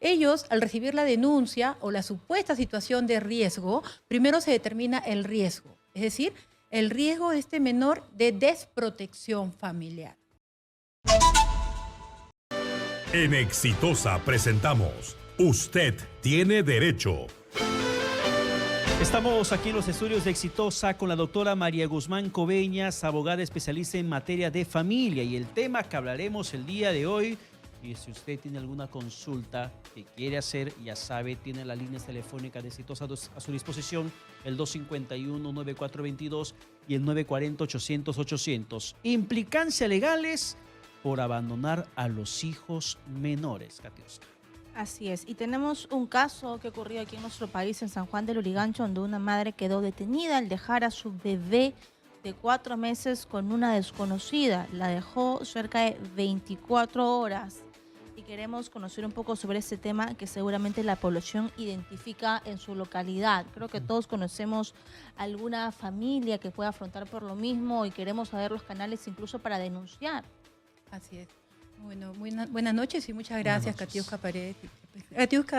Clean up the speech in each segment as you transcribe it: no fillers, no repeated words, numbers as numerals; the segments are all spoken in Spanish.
ellos, al recibir la denuncia o la supuesta situación de riesgo, primero se determina el riesgo, es decir, el riesgo de este menor de desprotección familiar. En Exitosa presentamos Usted tiene derecho. Estamos aquí en los estudios de Exitosa con la doctora María Guzmán Coveñas, abogada especialista en materia de familia. Y el tema que hablaremos el día de hoy, y si usted tiene alguna consulta que quiere hacer, ya sabe, tiene las líneas telefónicas de Exitosa a su disposición, el 251-9422 y el 940-800-800. Implicancias legales por abandonar a los hijos menores, Katiuska. Así es, y tenemos un caso que ocurrió aquí en nuestro país, en San Juan del Lurigancho, donde una madre quedó detenida al dejar a su bebé de 4 meses con una desconocida. La dejó cerca de 24 horas. Y queremos conocer un poco sobre este tema que seguramente la población identifica en su localidad. Creo que todos conocemos alguna familia que pueda afrontar por lo mismo y queremos saber los canales incluso para denunciar. Así es. Bueno, buenas noches y muchas gracias, Katiuska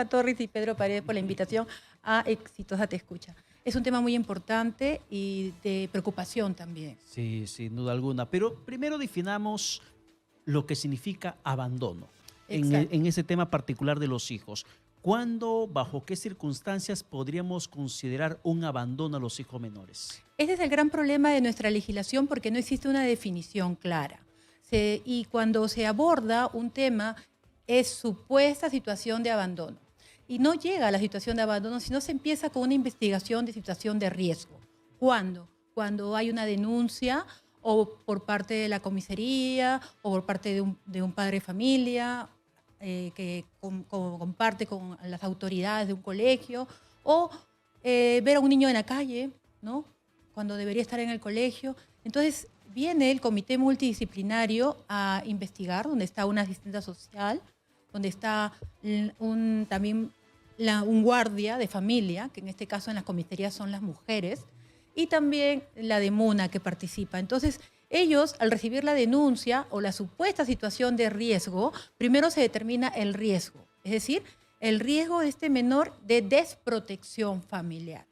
Torres y Pedro Paredes, por la invitación a Exitosa Te Escucha. Es un tema muy importante y de preocupación también. Sí, sin duda alguna. Pero primero definamos lo que significa abandono en ese tema particular de los hijos. ¿Cuándo, bajo qué circunstancias podríamos considerar un abandono a los hijos menores? Ese es el gran problema de nuestra legislación porque no existe una definición clara. Y cuando se aborda un tema es supuesta situación de abandono. Y no llega a la situación de abandono, sino se empieza con una investigación de situación de riesgo. ¿Cuándo? Cuando hay una denuncia o por parte de la comisaría o por parte de un padre de familia que comparte con las autoridades de un colegio, o ver a un niño en la calle, ¿no?, cuando debería estar en el colegio. Entonces viene el comité multidisciplinario a investigar, donde está una asistente social, donde está también un guardia de familia, que en este caso en las comisarías son las mujeres, y también la de MUNA que participa. Entonces ellos, al recibir la denuncia o la supuesta situación de riesgo, primero se determina el riesgo, es decir, el riesgo de este menor de desprotección familiar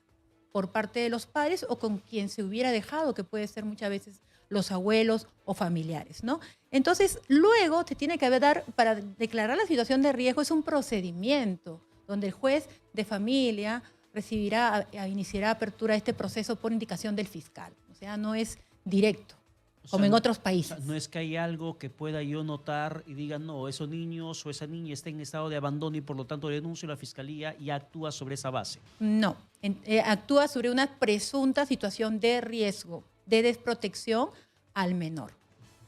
por parte de los padres o con quien se hubiera dejado, que puede ser muchas veces los abuelos o familiares, ¿no? Entonces, luego te tiene que dar, para declarar la situación de riesgo, es un procedimiento donde el juez de familia iniciará apertura de este proceso por indicación del fiscal. O sea, no es directo, como en otros países. O sea, no es que hay algo que pueda yo notar y diga, no, esos niños o esa niña está en estado de abandono y por lo tanto denuncio a la fiscalía y actúa sobre esa base. No, actúa sobre una presunta situación de riesgo, de desprotección al menor.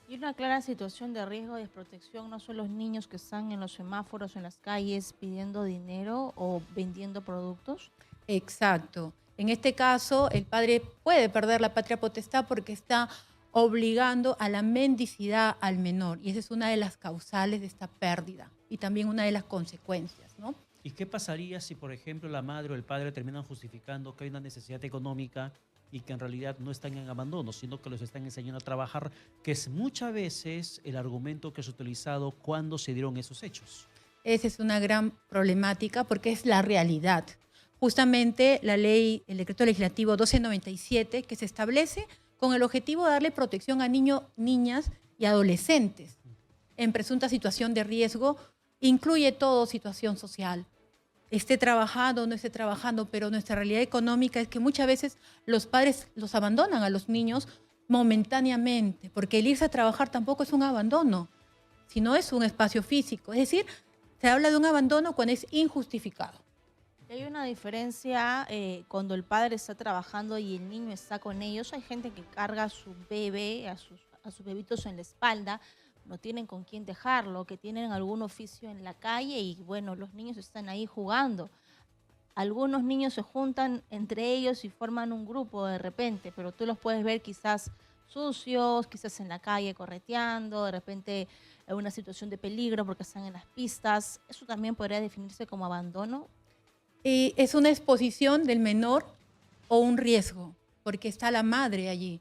Y una clara situación de riesgo de desprotección no son los niños que están en los semáforos, en las calles, pidiendo dinero o vendiendo productos. Exacto. En este caso, el padre puede perder la patria potestad porque está obligando a la mendicidad al menor. Y esa es una de las causales de esta pérdida y también una de las consecuencias, ¿no? ¿Y qué pasaría si, por ejemplo, la madre o el padre terminan justificando que hay una necesidad económica y que en realidad no están en abandono, sino que los están enseñando a trabajar, que es muchas veces el argumento que es utilizado cuando se dieron esos hechos? Esa es una gran problemática porque es la realidad. Justamente la ley, el decreto legislativo 1297, que se establece con el objetivo de darle protección a niños, niñas y adolescentes en presunta situación de riesgo, incluye todo, situación social, esté trabajando o no esté trabajando, pero nuestra realidad económica es que muchas veces los padres los abandonan a los niños momentáneamente, porque el irse a trabajar tampoco es un abandono, sino es un espacio físico. Es decir, se habla de un abandono cuando es injustificado. Hay una diferencia cuando el padre está trabajando y el niño está con ellos. Hay gente que carga a su bebé, a sus bebitos en la espalda, no tienen con quién dejarlo, que tienen algún oficio en la calle y bueno, los niños están ahí jugando. Algunos niños se juntan entre ellos y forman un grupo de repente, pero tú los puedes ver quizás sucios, quizás en la calle correteando, de repente en una situación de peligro porque están en las pistas. ¿Eso también podría definirse como abandono? Es una exposición del menor o un riesgo, porque está la madre allí.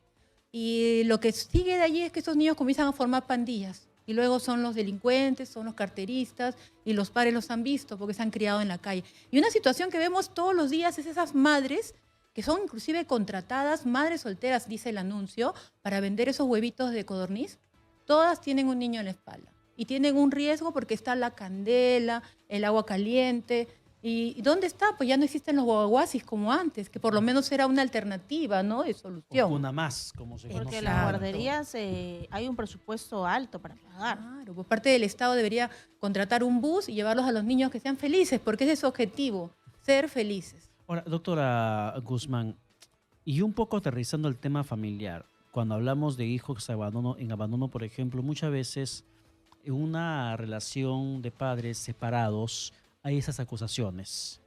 Y lo que sigue de allí es que estos niños comienzan a formar pandillas. y luego son los delincuentes, son los carteristas y los padres los han visto porque se han criado en la calle. Y una situación que vemos todos los días es esas madres que son inclusive contratadas, madres solteras, dice el anuncio, para vender esos huevitos de codorniz. Todas tienen un niño en la espalda y tienen un riesgo porque está la candela, el agua caliente. ¿Y dónde está? Pues ya no existen los guaguasis como antes, que por lo menos era una alternativa, ¿no?, de solución. Una más, como se conoce. Porque las guarderías hay un presupuesto alto para pagar. Claro, por parte del Estado debería contratar un bus y llevarlos a los niños que sean felices, porque ese es su objetivo, ser felices. Ahora, doctora Guzmán, y un poco aterrizando el tema familiar, cuando hablamos de hijos en abandono, por ejemplo, muchas veces en una relación de padres separados hay esas acusaciones.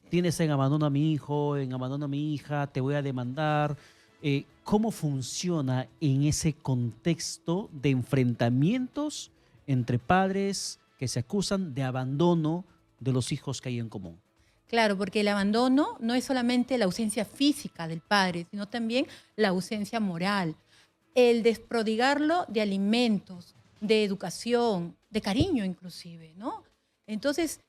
Tienes en abandono a mi hijo, en abandono a mi hija, te voy a demandar. ¿Cómo funciona en ese contexto de enfrentamientos entre padres que se acusan de abandono de los hijos que hay en común? Claro, porque el abandono no es solamente la ausencia física del padre, sino también la ausencia moral. El desprodigarlo de alimentos, de educación, de cariño inclusive, ¿no? Entonces,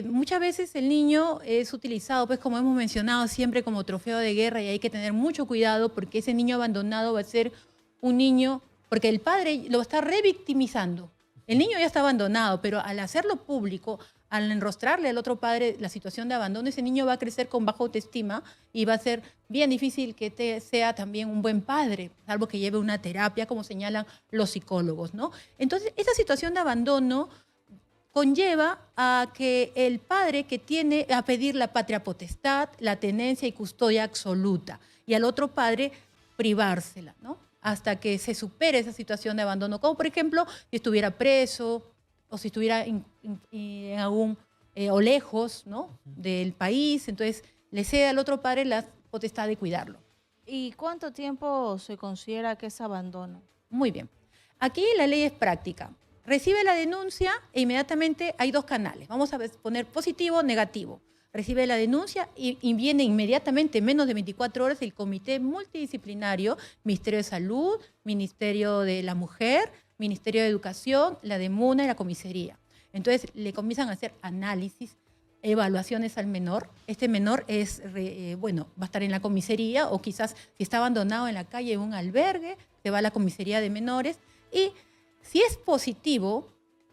muchas veces el niño es utilizado, pues como hemos mencionado, siempre como trofeo de guerra y hay que tener mucho cuidado porque ese niño abandonado va a ser un niño, porque el padre lo está revictimizando. El niño ya está abandonado, pero al hacerlo público, al enrostrarle al otro padre la situación de abandono, ese niño va a crecer con baja autoestima y va a ser bien difícil que sea también un buen padre, salvo que lleve una terapia, como señalan los psicólogos, ¿no? Entonces, esa situación de abandono conlleva a que el padre que tiene a pedir la patria potestad, la tenencia y custodia absoluta, y al otro padre privársela, ¿no?, hasta que se supere esa situación de abandono, como por ejemplo si estuviera preso o si estuviera en algún o lejos, ¿no?, del país, entonces le cede al otro padre la potestad de cuidarlo. ¿Y cuánto tiempo se considera que es abandono? Muy bien. Aquí la ley es práctica. Recibe la denuncia e inmediatamente hay dos canales. Vamos a poner positivo o negativo. Recibe la denuncia y viene inmediatamente, en menos de 24 horas, el comité multidisciplinario, Ministerio de Salud, Ministerio de la Mujer, Ministerio de Educación, la DEMUNA y la comisaría. Entonces le comienzan a hacer análisis, evaluaciones al menor. Este menor va a estar en la comisaría o quizás si está abandonado en la calle en un albergue, se va a la comisaría de menores y si es positivo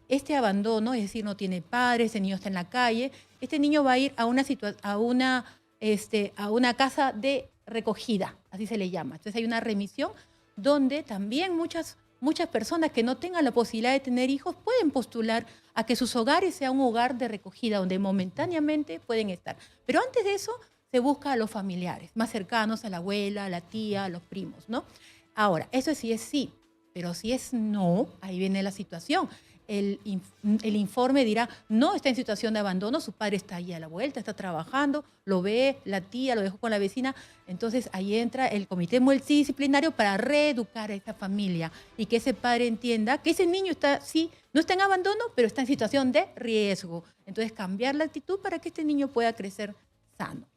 este abandono, es decir, no tiene padres, ese niño está en la calle, este niño va a ir a una casa de recogida, así se le llama. Entonces hay una remisión donde también muchas personas que no tengan la posibilidad de tener hijos pueden postular a que sus hogares sean un hogar de recogida donde momentáneamente pueden estar. Pero antes de eso se busca a los familiares más cercanos, a la abuela, a la tía, a los primos, ¿no? Ahora, eso sí es sí. Pero si es no, ahí viene la situación. El informe dirá, no está en situación de abandono, su padre está ahí a la vuelta, está trabajando, lo ve la tía, lo dejó con la vecina. Entonces ahí entra el comité multidisciplinario para reeducar a esa familia y que ese padre entienda que ese niño no está en abandono, pero está en situación de riesgo. Entonces cambiar la actitud para que este niño pueda crecer sano.